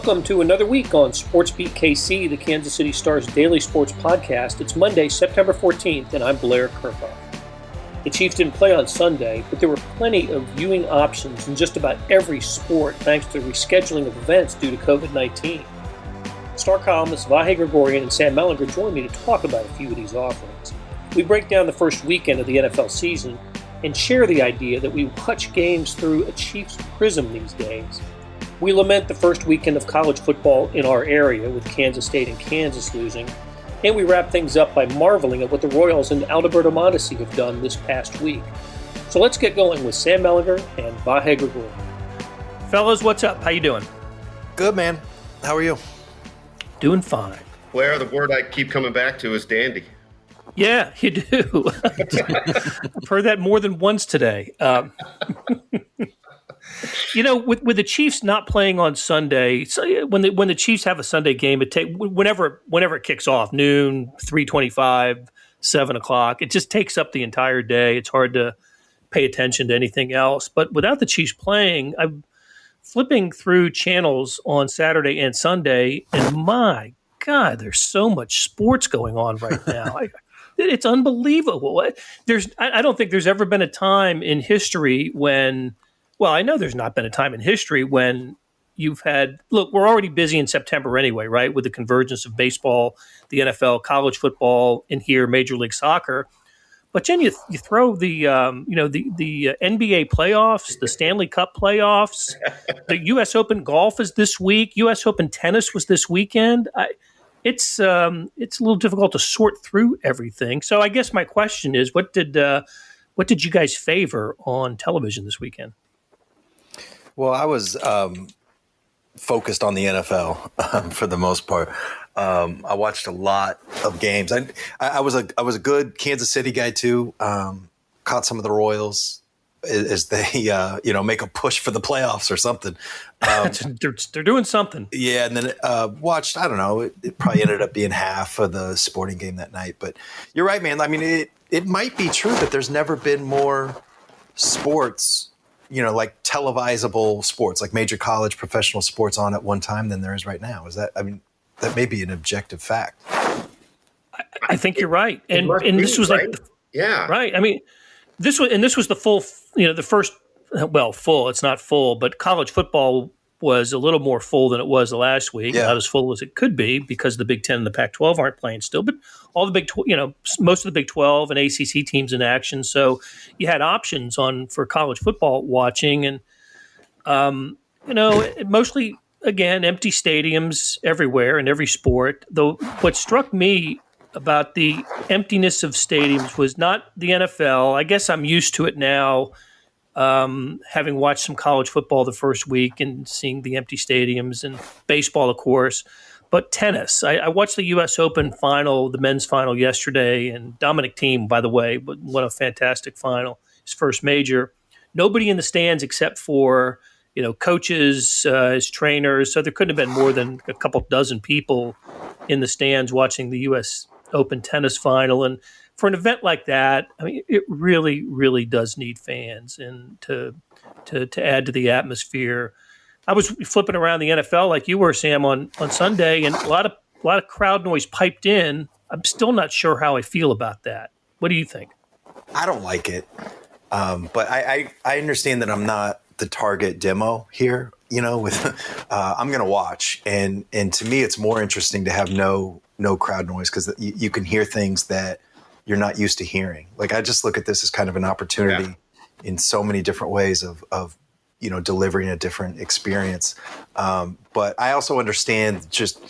Welcome to another week on Sportsbeat KC, the Kansas City Star's daily sports podcast. It's Monday, September 14th, and I'm Blair Kirchhoff. The Chiefs didn't play on Sunday, but there were plenty of viewing options in just about every sport thanks to the rescheduling of events due to COVID-19. Star columnists Vahe, Gregorian, and Sam Mellinger join me to talk about a few of these offerings. We break down the first weekend of the NFL season and share the idea that we watch games through a Chiefs prism these days. We lament the first weekend of college football in our area with Kansas State and Kansas losing, and we wrap things up by marveling at what the Royals and Aldaberto Mondesi have done this past week. So let's get going with Sam Mellinger and Vahe Gregorian. Fellas, what's up? How you doing? Good, man. How are you? Doing fine. Blair, the word I keep coming back to is dandy. Yeah, you do. I've heard that more than once today. With the Chiefs not playing on Sunday, so when the Chiefs have a Sunday game, whenever it kicks off, noon, 3:25, 7 o'clock, it just takes up the entire day. It's hard to pay attention to anything else. But without the Chiefs playing, I'm flipping through channels on Saturday and Sunday, and my God, there's so much sports going on right now. It's unbelievable. I don't think there's ever been a time in history when. Well, I know there's not been a time in history when you've had – look, we're already busy in September anyway, right, with the convergence of baseball, the NFL, college football, and here Major League Soccer. But then you throw the NBA playoffs, the Stanley Cup playoffs, the U.S. Open golf is this week, U.S. Open tennis was this weekend. It's a little difficult to sort through everything. So I guess my question is, what did you guys favor on television this weekend? Well, I was focused on the NFL for the most part. I watched a lot of games. I was a good Kansas City guy too. Caught some of the Royals as they make a push for the playoffs or something. They're doing something. Yeah, and then watched. I don't know. It probably ended up being half of the sporting game that night. But you're right, man. I mean, it might be true that there's never been more sports. Like televisable sports, like major college professional sports on at one time than there is right now. That may be an objective fact. I think you're right. And this was right? Right. I mean, this was the full, the first, well, full, it's not full, but college football was a little more full than it was last week. Yeah. Not as full as it could be because the Big Ten and the Pac-12 aren't playing still, but all the most of the Big 12 and ACC teams in action. So you had options for college football watching, and mostly again empty stadiums everywhere in every sport. Though what struck me about the emptiness of stadiums was not the NFL. I guess I'm used to it now. Having watched some college football the first week and seeing the empty stadiums, and baseball, of course, but tennis. I watched the U.S. Open final, the men's final yesterday, and Dominic Thiem, by the way, what a fantastic final, his first major. Nobody in the stands except for coaches, his trainers. So there couldn't have been more than a couple dozen people in the stands watching the U.S. Open tennis final. And for an event like that, I mean, it really, really does need fans and to add to the atmosphere. I was flipping around the NFL like you were, Sam, on Sunday, and a lot of crowd noise piped in. I'm still not sure how I feel about that. What do you think? I don't like it, but I understand that I'm not the target demo here. With I'm going to watch, and to me, it's more interesting to have no crowd noise because you can hear things that you're not used to hearing. Like, I just look at this as kind of an opportunity in so many different ways of delivering a different experience. But I also understand just,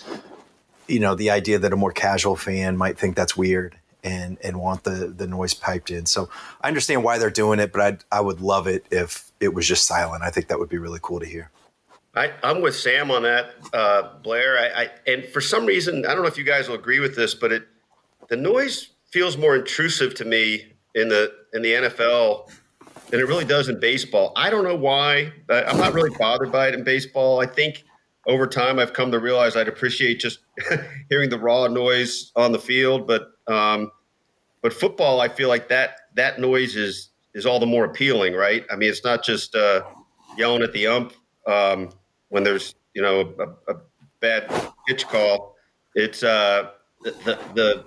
the idea that a more casual fan might think that's weird and want the noise piped in. So I understand why they're doing it, but I would love it if it was just silent. I think that would be really cool to hear. I'm with Sam on that, Blair. And for some reason, I don't know if you guys will agree with this, but the noise feels more intrusive to me in the NFL than it really does in baseball. I don't know why. I'm not really bothered by it in baseball. I think over time I've come to realize I'd appreciate just hearing the raw noise on the field. But football, I feel like that noise is all the more appealing, right? I mean, it's not just yelling at the ump when there's a bad pitch call. It's the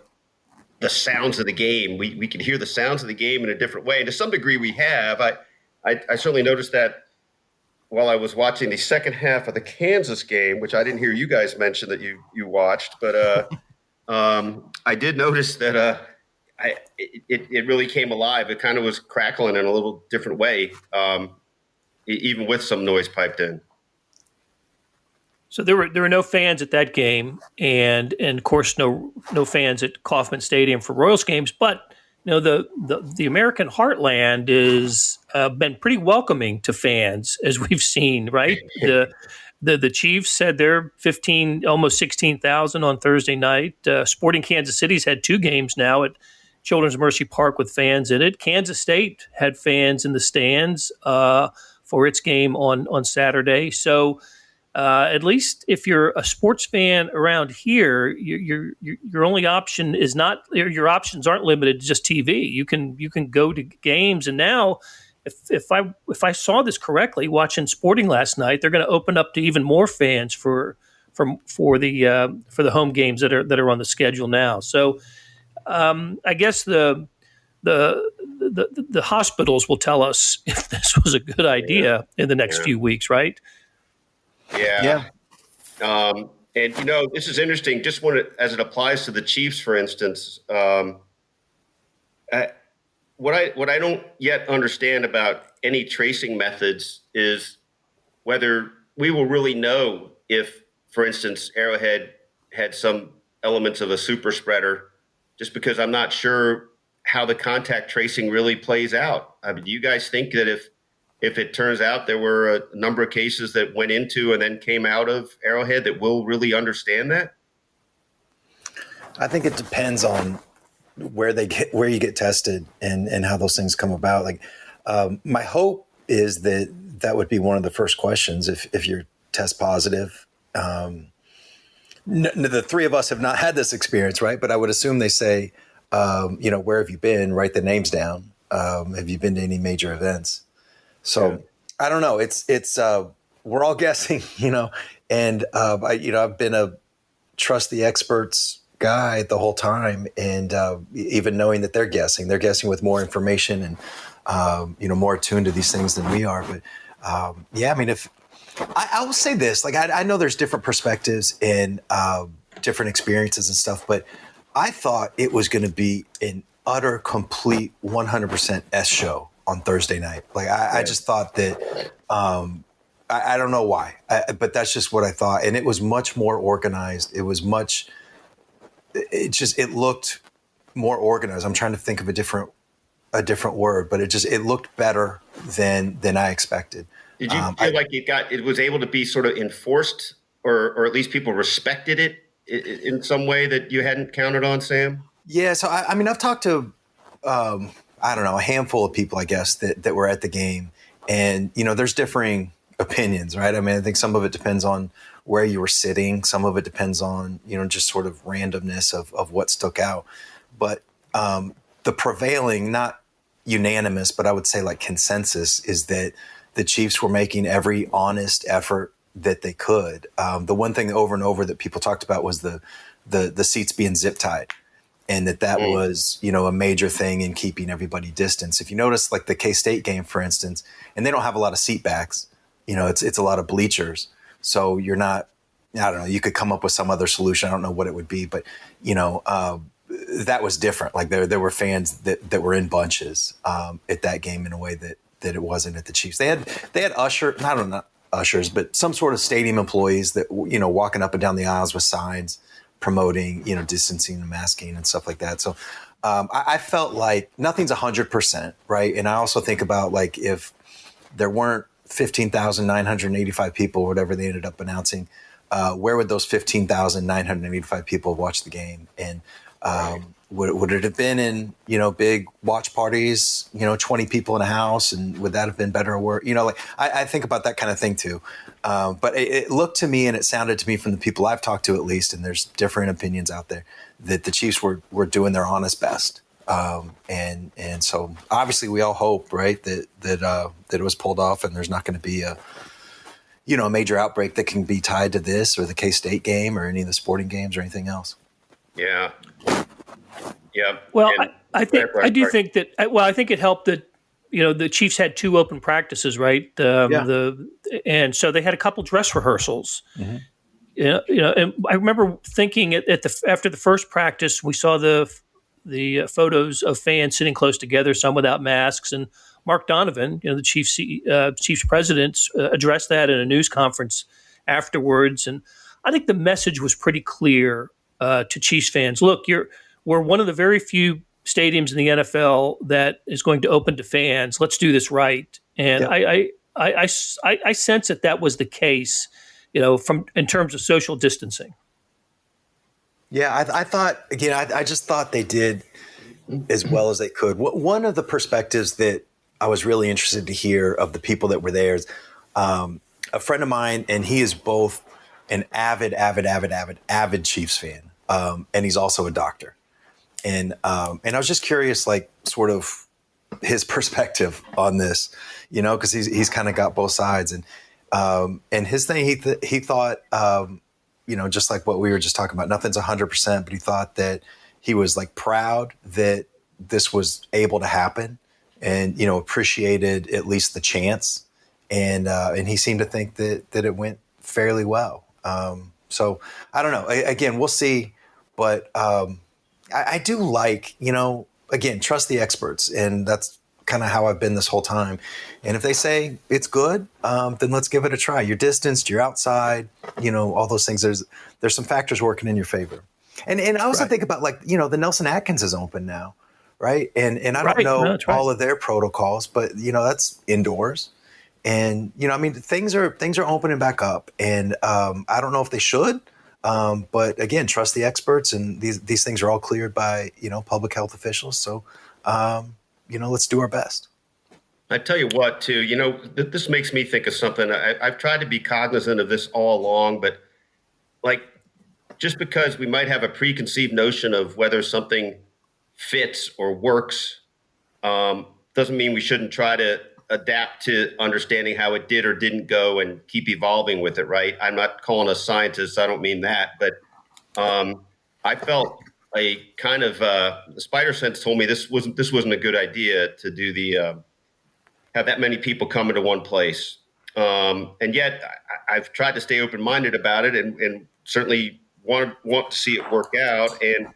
sounds of the game. We can hear the sounds of the game in a different way, and to some degree, we have. I certainly noticed that while I was watching the second half of the Kansas game, which I didn't hear you guys mention that you watched, but I did notice that it really came alive. It kind of was crackling in a little different way, even with some noise piped in. So there were no fans at that game, and of course no fans at Kauffman Stadium for Royals games. But the American heartland is been pretty welcoming to fans, as we've seen. Right, the Chiefs had their almost 16,000 on Thursday night. Sporting Kansas City's had 2 games now at Children's Mercy Park with fans in it. Kansas State had fans in the stands for its game on Saturday. So. At least if you're a sports fan around here, your only option is not your options aren't limited to just TV. You can go to games, and now if I saw this correctly, watching Sporting last night, they're going to open up to even more fans for the home games that are on the schedule now. So I guess the hospitals will tell us if this was a good idea in the next few weeks, right? Yeah. And this is interesting. Just as it applies to the Chiefs, for instance, what I don't yet understand about any tracing methods is whether we will really know if, for instance, Arrowhead had some elements of a super spreader, just because I'm not sure how the contact tracing really plays out. I mean, do you guys think that if it turns out there were a number of cases that went into and then came out of Arrowhead, that we'll really understand that? I think it depends on where you get tested and how those things come about. Like, my hope is that would be one of the first questions if you're test positive. The 3 of us have not had this experience, right? But I would assume they say, where have you been? Write the names down. Have you been to any major events? So I don't know. It's we're all guessing, and I've been a trust the experts guy the whole time, and even knowing that they're guessing with more information and more attuned to these things than we are. But I mean, if I will say this, like I know there's different perspectives and different experiences and stuff, but I thought it was going to be an utter, complete 100% S show on Thursday night. Like I just thought that, I don't know why, but that's just what I thought. And it was much more organized. It looked more organized. I'm trying to think of a different word, but it looked better than I expected. Did you feel like it was able to be sort of enforced, or at least people respected it in some way that you hadn't counted on, Sam? Yeah. So I mean, I've talked to, I don't know, a handful of people, I guess, that were at the game. And, there's differing opinions, right? I mean, I think some of it depends on where you were sitting. Some of it depends on, just sort of randomness of what stuck out. But the prevailing, not unanimous, but I would say like consensus, is that the Chiefs were making every honest effort that they could. The one thing over and over that people talked about was the seats being zip tied. And that was, a major thing in keeping everybody distance. If you notice, like the K-State game, for instance, and they don't have a lot of seat backs, it's a lot of bleachers. So you're not, I don't know, you could come up with some other solution. I don't know what it would be, but, that was different. Like there were fans that were in bunches at that game in a way that it wasn't at the Chiefs. They had ushers, but some sort of stadium employees that, walking up and down the aisles with signs promoting, distancing and masking and stuff like that. So I felt like nothing's 100%, right? And I also think about like if there weren't 15,985 people, whatever they ended up announcing, where would those 15,985 people watch the game? And would it have been in, big watch parties, 20 people in a house, and would that have been better or worse? I think about that kind of thing too. But it looked to me and it sounded to me from the people I've talked to, at least, and there's different opinions out there, that the Chiefs were doing their honest best. And so obviously we all hope, right, that it was pulled off and there's not going to be a major outbreak that can be tied to this or the K-State game or any of the sporting games or anything else. Yeah. Yeah. Well, And I think it helped that the Chiefs had 2 open practices, right? And so they had a couple dress rehearsals. Mm-hmm. And I remember thinking after the first practice, we saw the photos of fans sitting close together, some without masks, and Mark Donovan, the Chiefs president, addressed that in a news conference afterwards. And I think the message was pretty clear to Chiefs fans. Look, we're one of the very few stadiums in the NFL that is going to open to fans. Let's do this right. And I sense that was the case, in terms of social distancing. Yeah, I thought, again, I just thought they did as well as they could. One of the perspectives that I was really interested to hear of the people that were there is a friend of mine, and he is both an avid Chiefs fan, and he's also a doctor. And I was just curious, like, sort of his perspective on this, because he's kind of got both sides. And his thing, he thought, just like what we were just talking about, nothing's 100%, but he thought that he was like proud that this was able to happen, and appreciated at least the chance, and he seemed to think that it went fairly well. So I don't know. Again, we'll see, but I do like, again, trust the experts, and that's kind of how I've been this whole time. And if they say it's good, then let's give it a try. You're distanced, you're outside, all those things. There's some factors working in your favor. And I also think about, like, the Nelson Atkins is open now, right? And I don't know all of their protocols, but that's indoors. And things are opening back up, and I don't know if they should, but again, trust the experts, and these things are all cleared by public health officials. So let's do our best. I tell you what, too, this makes me think of something. I've tried to be cognizant of this all along, but like, just because we might have a preconceived notion of whether something fits or works, doesn't mean we shouldn't try to adapt to understanding how it did or didn't go and keep evolving with it, right? I'm not calling us scientists. I don't mean that. But I felt a kind of the spider sense told me this wasn't a good idea to do have that many people come into one place. And yet I've tried to stay open-minded about it, and certainly want to see it work out. And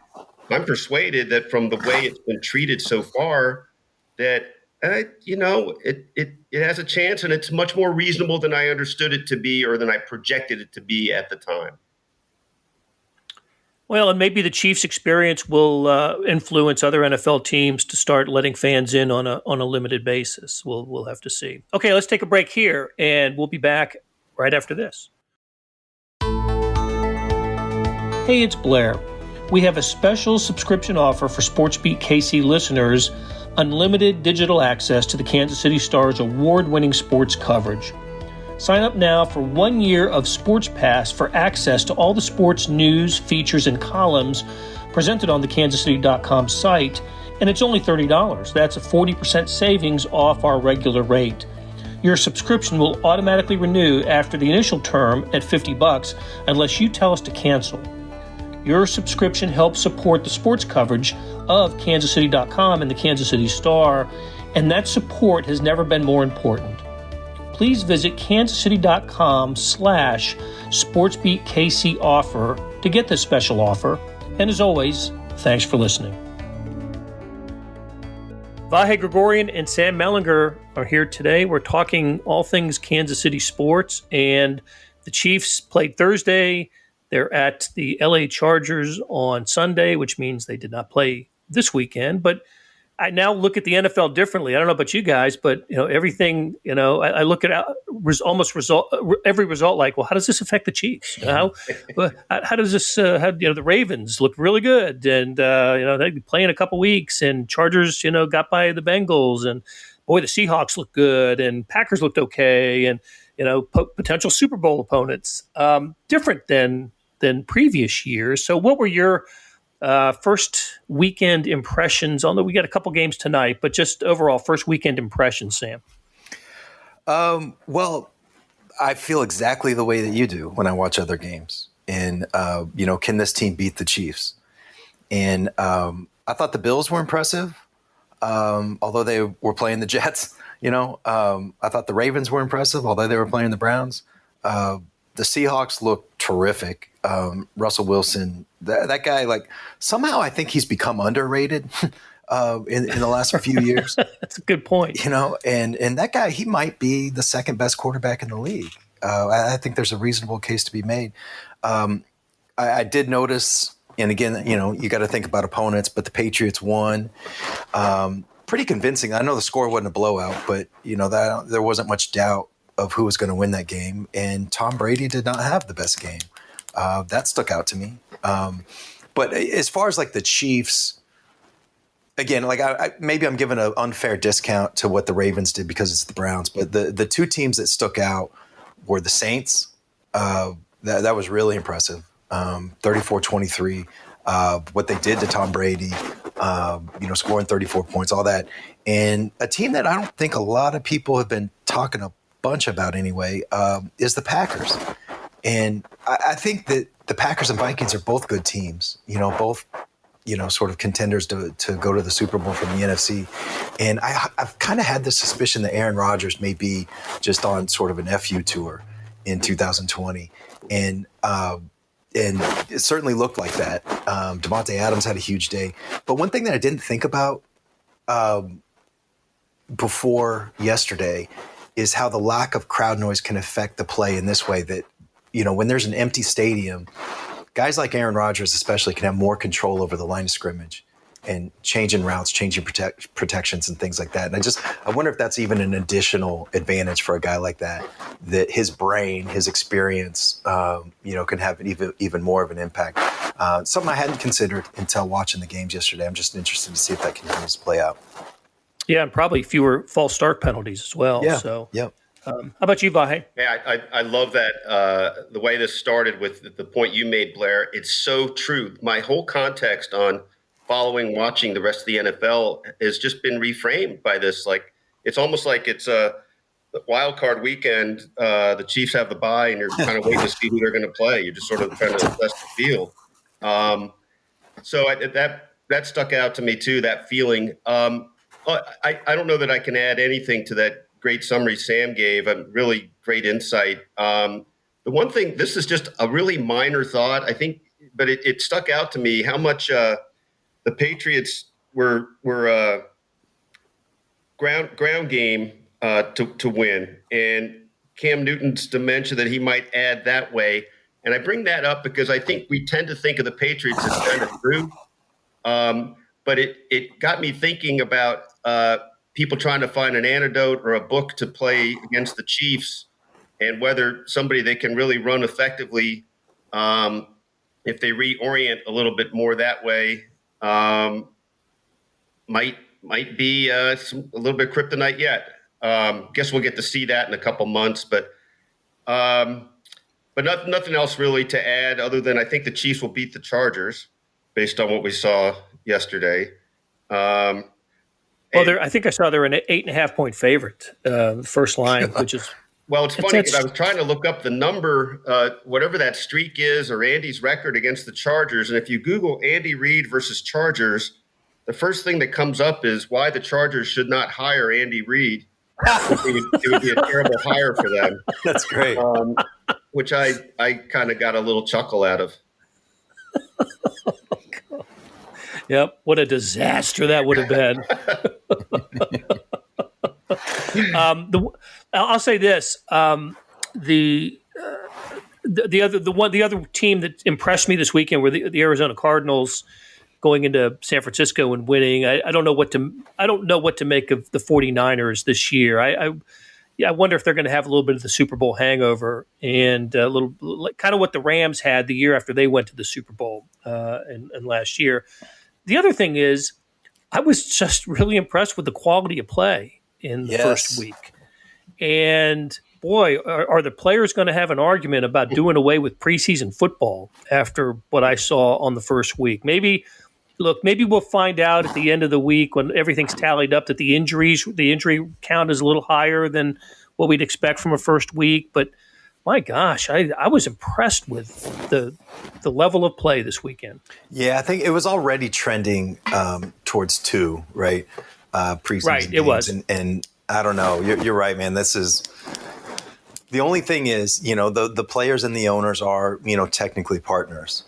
I'm persuaded that from the way it's been treated so far, that it has a chance, and it's much more reasonable than I understood it to be, or than I projected it to be at the time. Well, and maybe the Chiefs' experience will influence other NFL teams to start letting fans in on a limited basis. We'll have to see. Okay, let's take a break here, and we'll be back right after this. Hey, it's Blair. We have a special subscription offer for Sportsbeat KC listeners: unlimited digital access to the Kansas City Star's award-winning sports coverage. Sign up now for 1 year of Sports Pass for access to all the sports news, features, and columns presented on the kansascity.com site, and it's only $30. That's a 40% savings off our regular rate. Your subscription will automatically renew after the initial term at $50 unless you tell us to cancel. Your subscription helps support the sports coverage of kansascity.com and the Kansas City Star, and that support has never been more important. Please visit kansascity.com/SportsbeatKC offer to get this special offer. And as always, thanks for listening. Vahe Gregorian and Sam Mellinger are here today. We're talking all things Kansas City sports, and the Chiefs played Thursday. They're at the LA Chargers on Sunday, which means they did not play this weekend. But I now look at the NFL differently. I don't know about you guys, but everything. I look at every result like, well, how does this affect the Chiefs? How does this? The Ravens look really good, and they play in a couple weeks, and Chargers, got by the Bengals, and boy, the Seahawks look good, and Packers looked okay, and potential Super Bowl opponents, different than previous years. So, what were your first weekend impressions? Although we got a couple games tonight, but just overall first weekend impressions, Sam. Well, I feel exactly the way that you do when I watch other games. And, can this team beat the Chiefs? And I thought the Bills were impressive, although they were playing the Jets. I thought the Ravens were impressive, although they were playing the Browns. The Seahawks looked terrific. Russell Wilson, that guy, somehow I think he's become underrated in the last few years. That's a good point. And that guy, he might be the second best quarterback in the league. I think there's a reasonable case to be made. I did notice, and again, you got to think about opponents, but the Patriots won pretty convincing. I know the score wasn't a blowout, but that there wasn't much doubt of who was going to win that game. And Tom Brady did not have the best game. That stuck out to me. But as far as the Chiefs, again, maybe I'm giving an unfair discount to what the Ravens did because it's the Browns. But the two teams that stuck out were the Saints. That was really impressive. 34-23. What they did to Tom Brady, scoring 34 points, all that. And a team that I don't think a lot of people have been talking a bunch about anyway is the Packers. And I think that the Packers and Vikings are both good teams, both, sort of contenders to go to the Super Bowl from the NFC. And I've kind of had the suspicion that Aaron Rodgers may be just on sort of an FU tour in 2020. And it certainly looked like that. Devontae Adams had a huge day. But one thing that I didn't think about before yesterday is how the lack of crowd noise can affect the play in this way that, when there's an empty stadium, guys like Aaron Rodgers especially can have more control over the line of scrimmage and changing routes, changing protections and things like that. And I wonder if that's even an additional advantage for a guy like that his brain, his experience, can have even more of an impact. Something I hadn't considered until watching the games yesterday. I'm just interested to see if that continues to play out. Yeah, and probably fewer false start penalties as well. Yeah. So, yeah. How about you, Vahe? Yeah, I love that. The way this started with the point you made, Blair, it's so true. My whole context on watching the rest of the NFL has just been reframed by this. It's almost like it's a wild card weekend. The Chiefs have the bye, and you're kind of waiting to see who they're going to play. You're just sort of trying to assess the field. So that stuck out to me too. That feeling. I don't know that I can add anything to that great summary Sam gave. A really great insight. The one thing, this is just a really minor thought, I think, but it stuck out to me how much the Patriots were ground game to win, and Cam Newton's dementia that he might add that way. And I bring that up because I think we tend to think of the Patriots as kind of true, but it got me thinking about people trying to find an antidote or a book to play against the Chiefs, and whether somebody they can really run effectively if they reorient a little bit more that way. Might be a little bit kryptonite yet. Guess we'll get to see that in a couple months, but nothing else really to add other than I think the Chiefs will beat the Chargers based on what we saw yesterday. I think I saw they're an 8.5 point favorite, first line, which is. Well, it's funny because I was trying to look up the number, whatever that streak is, or Andy's record against the Chargers. And if you Google Andy Reid versus Chargers, the first thing that comes up is why the Chargers should not hire Andy Reid. It would be a terrible hire for them. That's great. Which I kind of got a little chuckle out of. Yep. What a disaster that would have been. I'll say this: the other team that impressed me this weekend were the Arizona Cardinals, going into San Francisco and winning. I don't know what to make of the 49ers this year. I wonder if they're going to have a little bit of the Super Bowl hangover, and a little kind of what the Rams had the year after they went to the Super Bowl and last year. The other thing is, I was just really impressed with the quality of play in the first week. And boy, are the players going to have an argument about doing away with preseason football after what I saw on the first week. Maybe we'll find out at the end of the week when everything's tallied up that the injury count is a little higher than what we'd expect from a first week. But my gosh, I was impressed with the level of play this weekend. Yeah, I think it was already trending towards 2, right? Preseason Right, games. it was. And I don't know. You're right, man. This is the only thing is, the players and the owners are, technically partners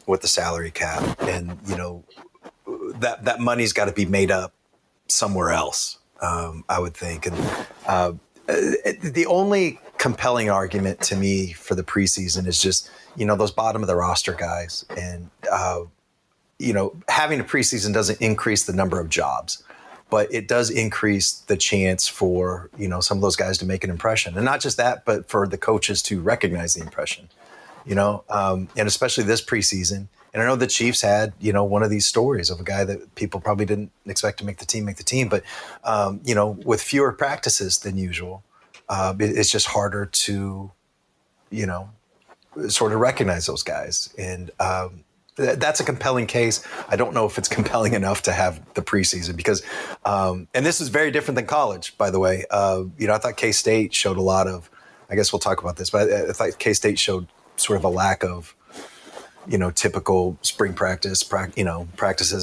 with the salary cap. And, that money's got to be made up somewhere else, I would think. And the only compelling argument to me for the preseason is just, those bottom of the roster guys. And, having a preseason doesn't increase the number of jobs, but it does increase the chance for, some of those guys to make an impression. And not just that, but for the coaches to recognize the impression, and especially this preseason. And I know the Chiefs had, one of these stories of a guy that people probably didn't expect to make the team. But, with fewer practices than usual, it's just harder to, sort of recognize those guys. And that's a compelling case. I don't know if it's compelling enough to have the preseason because, and this is very different than college, by the way. I thought K-State showed a lot of, I guess we'll talk about this, but I thought K-State showed sort of a lack of, typical spring practices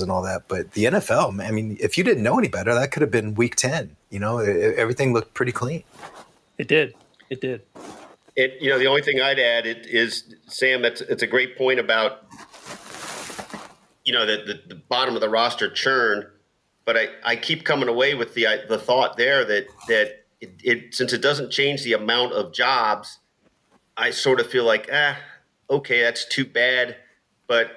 and all that. But the NFL, I mean, if you didn't know any better, that could have been week 10. Everything looked pretty clean. It did. The only thing I'd add is, Sam, it's a great point about, the bottom of the roster churn. But I keep coming away with the thought there that it since it doesn't change the amount of jobs, I sort of feel like, okay, that's too bad, but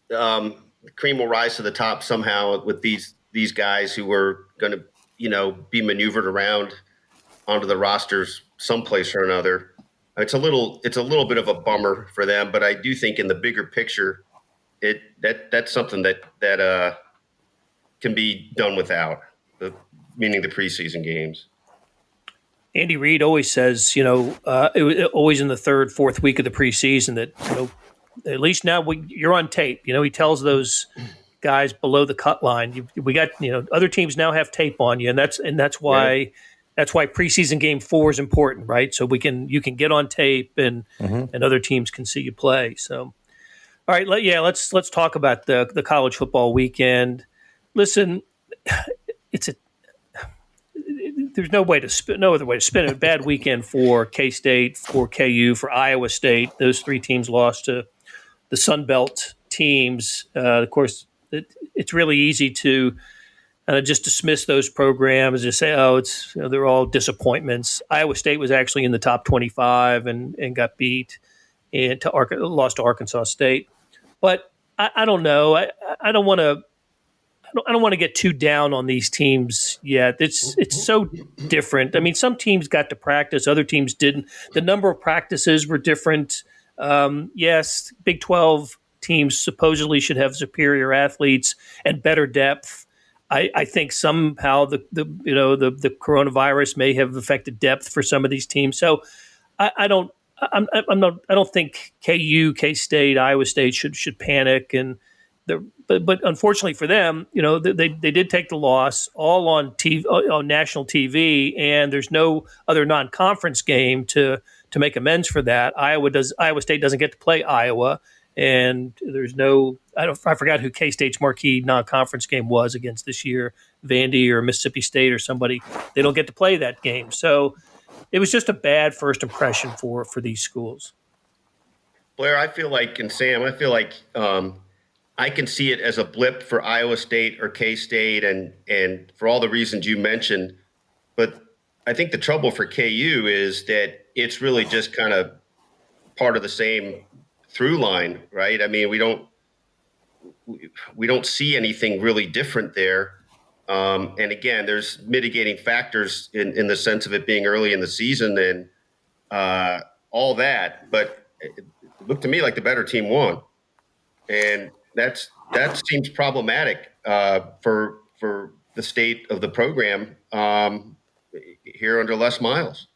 the cream will rise to the top somehow with these guys who are going to, be maneuvered around onto the rosters someplace or another. It's a little bit of a bummer for them, but I do think in the bigger picture, that's something that can be done without, meaning the preseason games. Andy Reid always says, always in the third, fourth week of the preseason that, at least now you're on tape. He tells those guys below the cut line, we got, other teams now have tape on you, and that's why preseason game 4 is important, right? So you can get on tape and other teams can see you play. So, all right, let's talk about the college football weekend. Listen, there's no other way to spin it. A bad weekend for K-State, for KU, for Iowa State. Those 3 teams lost to the Sun Belt teams. Of course, it's really easy to just dismiss those programs and say, it's they're all disappointments. Iowa State was actually in the top 25 and got beat and lost to Arkansas State. But I don't know. I don't want to get too down on these teams yet. It's so different. I mean, some teams got to practice, other teams didn't. The number of practices were different. Yes, Big 12 teams supposedly should have superior athletes and better depth. I think somehow the coronavirus may have affected depth for some of these teams. So I don't think KU, K-State, Iowa State should panic. And but unfortunately for them, they did take the loss all on TV, on national TV, and there's no other non-conference game to make amends for that. Iowa State doesn't get to play Iowa, and there's no. I forgot who K-State's marquee non-conference game was against this year, Vandy or Mississippi State or somebody. They don't get to play that game, so it was just a bad first impression for these schools. Blair, I feel like, and Sam, I feel like I can see it as a blip for Iowa State or K-State and for all the reasons you mentioned. But I think the trouble for KU is that it's really just kind of part of the same through line, right? I mean, we don't see anything really different there. And again, there's mitigating factors in the sense of it being early in the season and all that. But it looked to me like the better team won. And that seems problematic for the state of the program here under Les Miles.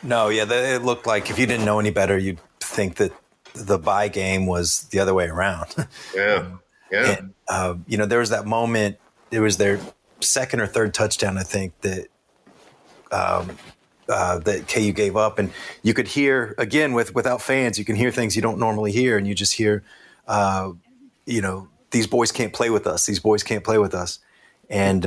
No, yeah, it looked like if you didn't know any better, you'd think that the bye game was the other way around. Yeah. And, there was that moment. It was their second or third touchdown, I think, that that KU gave up, and you could hear again without fans, you can hear things you don't normally hear, and you just hear, these boys can't play with us. These boys can't play with us, and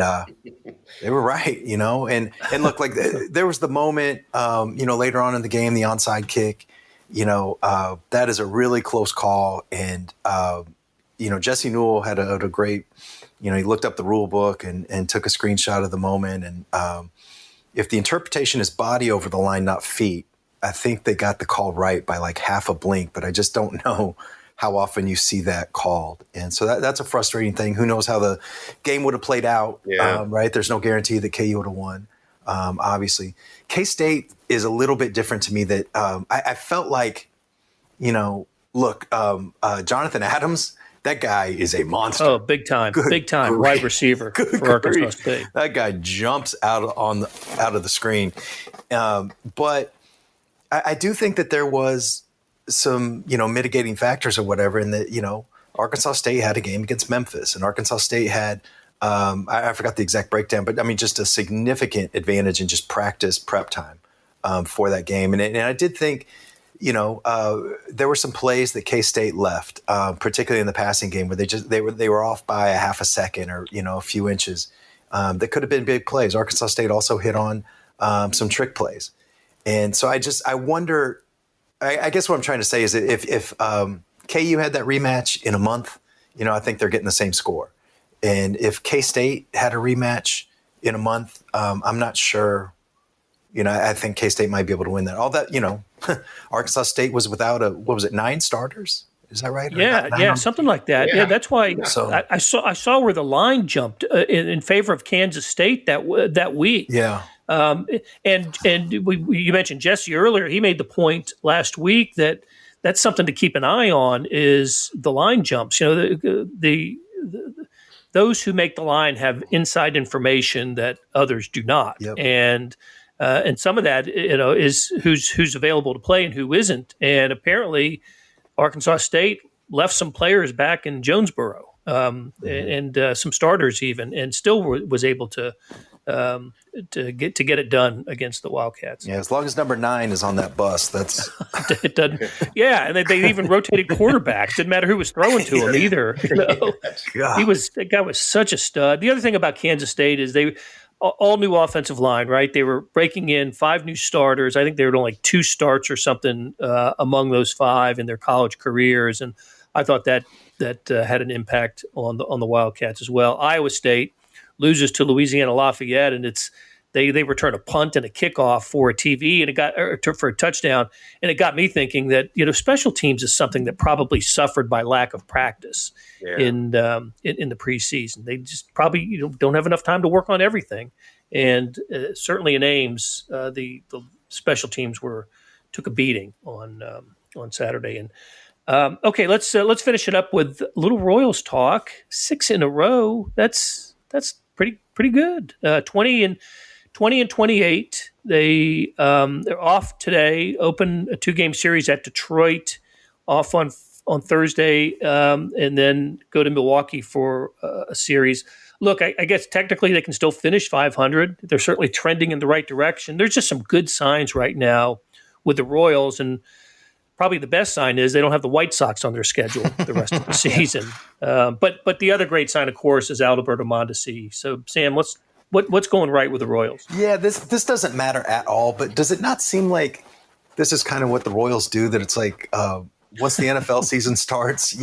they were right, And look, like there was the moment, later on in the game, the onside kick, that is a really close call, and Jesse Newell had a great, he looked up the rule book and took a screenshot of the moment, and if the interpretation is body over the line, not feet, I think they got the call right by like half a blink, but I just don't know how often you see that called. And so that's a frustrating thing. Who knows how the game would have played out, right? There's no guarantee that KU would have won, obviously. K-State is a little bit different to me that I felt like, Jonathan Adams, that guy is a monster. Oh, big time, wide receiver for Arkansas State. That guy jumps out of the screen. But I do think that there was some, mitigating factors or whatever, in that, Arkansas State had a game against Memphis, and Arkansas State had, I forgot the exact breakdown, but I mean, just a significant advantage in just practice prep time for that game. And I did think, there were some plays that K-State left, particularly in the passing game, where they were off by a half a second or a few inches. That could have been big plays. Arkansas State also hit on some trick plays, and so I wonder. I guess what I'm trying to say is that if KU had that rematch in a month, I think they're getting the same score, and if K-State had a rematch in a month, I'm not sure. I think K-State might be able to win that. All that, Arkansas State was without 9 starters? Is that right? Yeah, something like that. Yeah, that's why I saw where the line jumped in favor of Kansas State that week. Yeah. And you mentioned Jesse earlier. He made the point last week that that's something to keep an eye on is the line jumps. Those who make the line have inside information that others do not. Yep. And some of that, is who's available to play and who isn't. And apparently, Arkansas State left some players back in Jonesboro and some starters even, and still was able to get it done against the Wildcats. Yeah, as long as number 9 is on that bus, that's it doesn't. Yeah, and they even rotated quarterbacks. Didn't matter who was throwing to him either. That guy was such a stud. The other thing about Kansas State is they. All new offensive line, right? They were breaking in 5 new starters. I think they were doing like 2 starts or something among those 5 in their college careers, and I thought that had an impact on the Wildcats as well. Iowa State loses to Louisiana Lafayette, and they return a punt and a kickoff for a TV, and for a touchdown, and it got me thinking that special teams is something that probably suffered by lack of practice in the preseason. They just probably don't have enough time to work on everything, and certainly in Ames, the special teams took a beating on Saturday. And okay, let's finish it up with a little Royals talk. 6 in a row. That's pretty good. 20 and 28. They're off today. Open a 2-game series at Detroit. Off on Thursday, and then go to Milwaukee for a series. Look, I guess technically they can still finish 500. They're certainly trending in the right direction. There's just some good signs right now with the Royals, and probably the best sign is they don't have the White Sox on their schedule the rest of the season. But the other great sign, of course, is Aldaberto Mondesi. So, Sam, what's going right with the Royals? Yeah, this doesn't matter at all, but does it not seem like this is kind of what the Royals do, that it's like once the NFL season starts,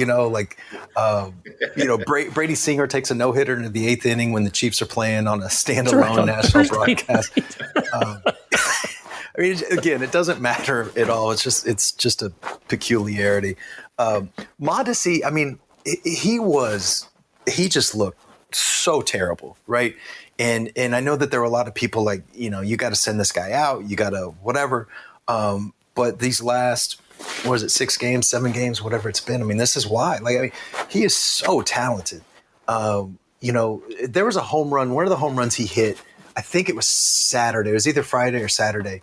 Brady Singer takes a no-hitter into the 8th inning when the Chiefs are playing on a standalone national broadcast. I mean, again, it doesn't matter at all. It's just a peculiarity. Mondesi, I mean, he just looked so terrible, right? And I know that there were a lot of people like, you got to send this guy out, you got to whatever. But these last, 6 games, 7 games, whatever it's been. I mean, this is why. He is so talented. There was a home run. One of the home runs he hit, I think it was Saturday. It was either Friday or Saturday.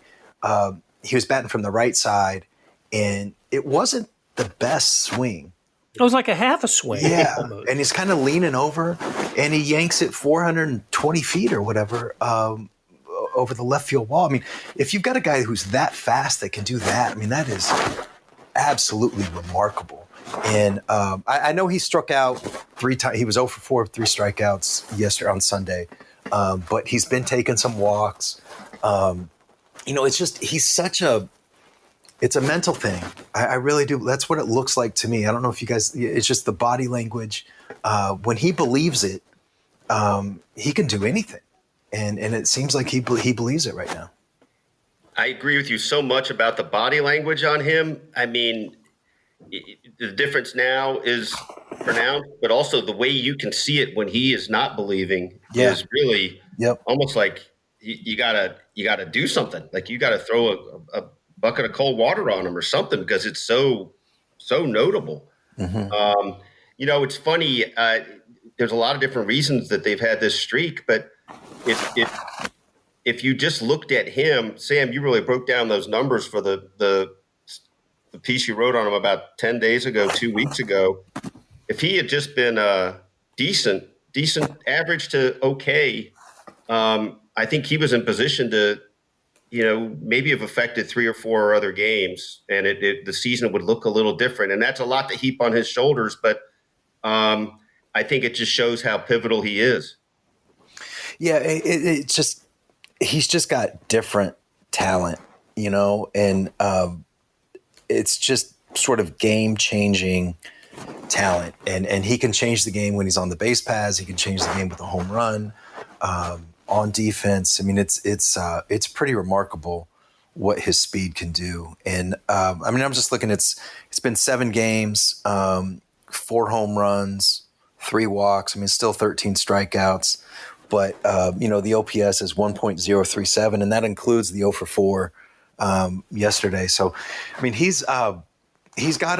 He was batting from the right side, and it wasn't the best swing. It was like a half a swing. Yeah, almost. And he's kind of leaning over, and he yanks it 420 feet or whatever over the left field wall. I mean, if you've got a guy who's that fast that can do that, I mean, that is absolutely remarkable. And I know he struck out 3 times. He was 0 for 4 with 3 strikeouts yesterday on Sunday. But he's been taking some walks. It's just it's a mental thing. I really do. That's what it looks like to me. I don't know if you guys, it's just the body language. When he believes it, he can do anything. And it seems like he believes it right now. I agree with you so much about the body language on him. I mean, the difference now is pronounced, but also the way you can see it when he is not believing is really almost like you gotta do something. Like you gotta throw a bucket of cold water on him or something, because it's so notable. Mm-hmm. It's funny. There's a lot of different reasons that they've had this streak, but if you just looked at him, Sam, you really broke down those numbers for the piece you wrote on him about 10 days ago, 2 weeks ago. If he had just been decent, average to okay, I think he was in position to, maybe have affected 3 or 4 other games, and the season would look a little different. And that's a lot to heap on his shoulders, but I think it just shows how pivotal he is. Yeah, he's just got different talent, and it's just sort of game-changing talent. And he can change the game when he's on the base paths. He can change the game with a home run. On defense, I mean, it's pretty remarkable what his speed can do. And I'm just looking. It's been 7 games, 4 home runs, 3 walks. I mean, still 13 strikeouts. But the OPS is 1.037, and that includes the 0 for 4 yesterday. So, I mean, he's got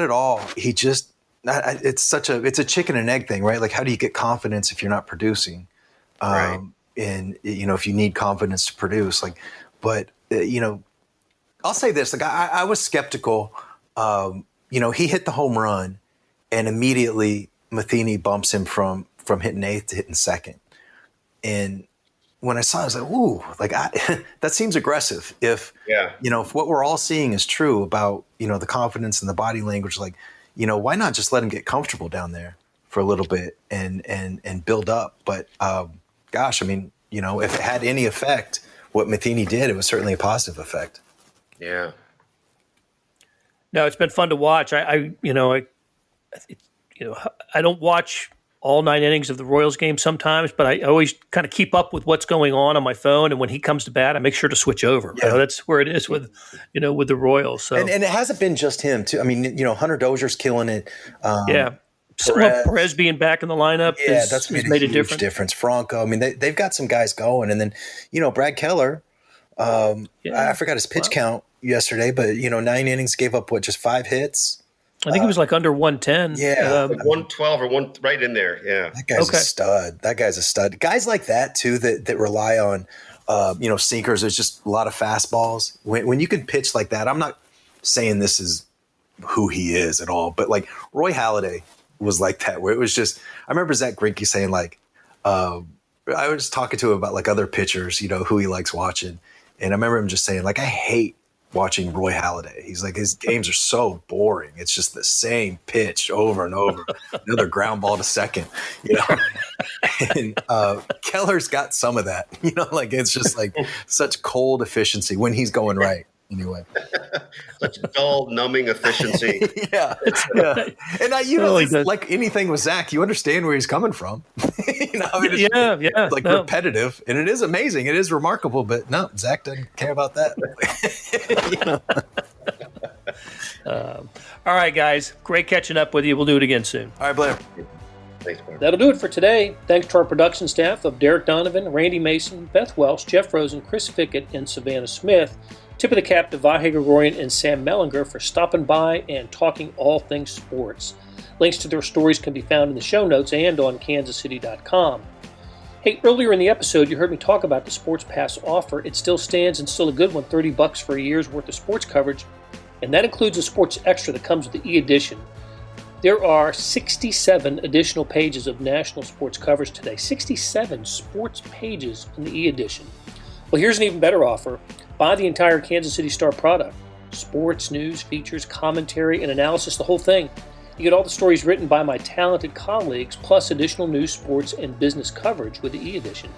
it all. He just it's a chicken and egg thing, right? Like, how do you get confidence if you're not producing? Right. And if you need confidence to produce, I'll say this: like, I was skeptical. He hit the home run, and immediately Matheny bumps him from hitting 8th to hitting 2nd. And when I saw it, I was like, ooh, that seems aggressive. If what we're all seeing is true about, the confidence and the body language, why not just let him get comfortable down there for a little bit and build up? But gosh, I mean, if it had any effect, what Matheny did, it was certainly a positive effect. Yeah. No, it's been fun to watch. I don't watch all 9 innings of the Royals game sometimes, but I always kind of keep up with what's going on my phone. And when he comes to bat, I make sure to switch over. Yeah. That's where it is with the Royals. So and it hasn't been just him too. I mean, Hunter Dozier's killing it. Perez being back in the lineup that's made a huge difference. Franco, I mean, they've got some guys going. And then, Brad Keller, I forgot his pitch count yesterday, but, 9 innings, gave up, just 5 hits? I think he was under 110. Yeah, 112 or 1 right in there. Yeah, that guy's a stud. Guys like that too that rely on, sinkers. There's just a lot of fastballs. When you can pitch like that, I'm not saying this is who he is at all, but Roy Halladay was like that. Where it was just, I remember Zach Greinke saying I was talking to him about other pitchers, who he likes watching, and I remember him just saying I hate watching Roy Halladay. He's his games are so boring. It's just the same pitch over and over. Another ground ball to second, And Keller's got some of that, it's just such cold efficiency when he's going right. Anyway, such dull, numbing efficiency. yeah. And like anything with Zach, you understand where he's coming from. It's repetitive, and it is amazing. It is remarkable, but no, Zach doesn't care about that. All right, guys, great catching up with you. We'll do it again soon. All right, Blair. Thanks, Blair. That'll do it for today. Thanks to our production staff of Derek Donovan, Randy Mason, Beth Welsh, Jeff Rosen, Chris Fickett, and Savannah Smith. Tip of the cap to Vahe, Gregorian, and Sam Mellinger for stopping by and talking all things sports. Links to their stories can be found in the show notes and on kansascity.com. Hey, earlier in the episode, you heard me talk about the Sports Pass offer. It still stands and still a good one, $30 for a year's worth of sports coverage, and that includes a sports extra that comes with the e-edition. There are 67 additional pages of national sports coverage today, 67 sports pages in the e-edition. Well, here's an even better offer. Buy the entire Kansas City Star product. Sports, news, features, commentary, and analysis, the whole thing. You get all the stories written by my talented colleagues, plus additional news, sports, and business coverage with the e-edition.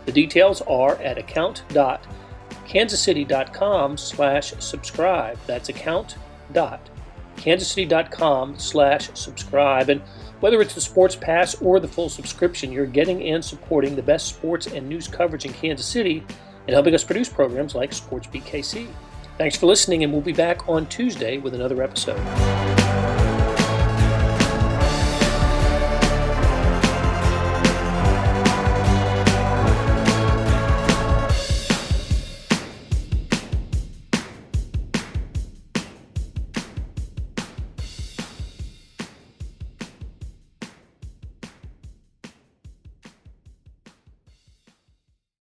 The details are at account.kansascity.com/subscribe. That's account.kansascity.com/subscribe. And whether it's the Sports Pass or the full subscription, you're getting and supporting the best sports and news coverage in Kansas City and helping us produce programs like Sportsbeat KC. Thanks for listening, and we'll be back on Tuesday with another episode.